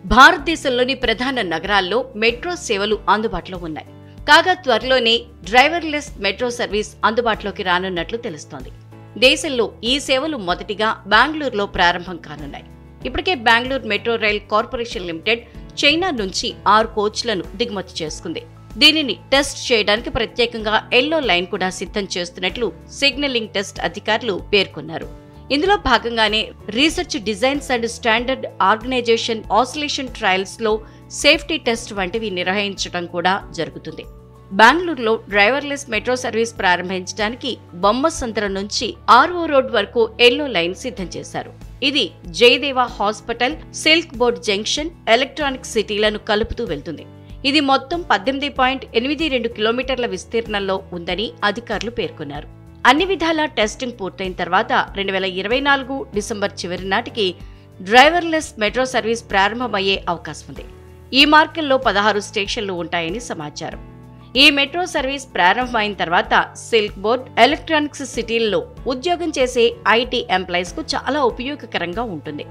భారతదేశంలోని ప్రధాన నగరాల్లో మెట్రో సేవలు అందుబాటులో ఉన్నాయి. కాగా త్వరలోనే డ్రైవర్లెస్ మెట్రో సర్వీస్ అందుబాటులోకి రానున్నట్లు తెలుస్తోంది. దేశంలో ఈ సేవలు మొదటిగా బెంగళూరులో ప్రారంభం కానున్నాయి. ఇప్పటికే Bengaluru metro rail corporation limited China నుంచి 6 కోచ్లను దిగుమతి చేసుకుంది. దీనిని టెస్ట్ చేయడానికి ప్రత్యేకంగా ఎల్లో లైన్ కూడా సిద్ధం చేస్తున్నట్లు సిగ్నలింగ్ టెస్ట్ అధికారులు పేర్కొన్నారు. ఇందులో భాగంగానే research designs and standard organisation oscillation trials లో సేఫ్టీ టెస్ట్ వంటివి నిర్వహించడం కూడా జరుగుతుంది. బెంగళూరులో డ్రైవర్లెస్ మెట్రో సర్వీస్ ప్రారంభించడానికి బొమ్మసంద్రం నుంచి ఆర్ఓ రోడ్ వరకు ఎల్లో లైన్ సిద్ధం చేశారు. ఇది Jayadeva hospital, silk board junction, electronic సిటీలను కలుపుతూ వెళ్తుంది. ఇది మొత్తం 18.82 కిలోమీటర్ల విస్తీర్ణంలో ఉందని అధికారులు పేర్కొన్నారు. అన్ని విధాల టెస్టింగ్ పూర్తయిన తర్వాత 2024 డిసెంబర్ చివరి నాటికి డ్రైవర్లెస్ మెట్రో సర్వీస్ ప్రారంభమయ్యే అవకాశం ఉంది. ఈ మార్గంలో 16 స్టేషన్లు ఉంటాయని సమాచారం. ఈ మెట్రో సర్వీస్ ప్రారంభమైన తర్వాత సిల్క్ బోర్డ్, ఎలక్ట్రానిక్స్ సిటీల్లో ఉద్యోగం చేసే ఐటీ ఎంప్లాయీస్ కు చాలా ఉపయోగకరంగా ఉంటుంది.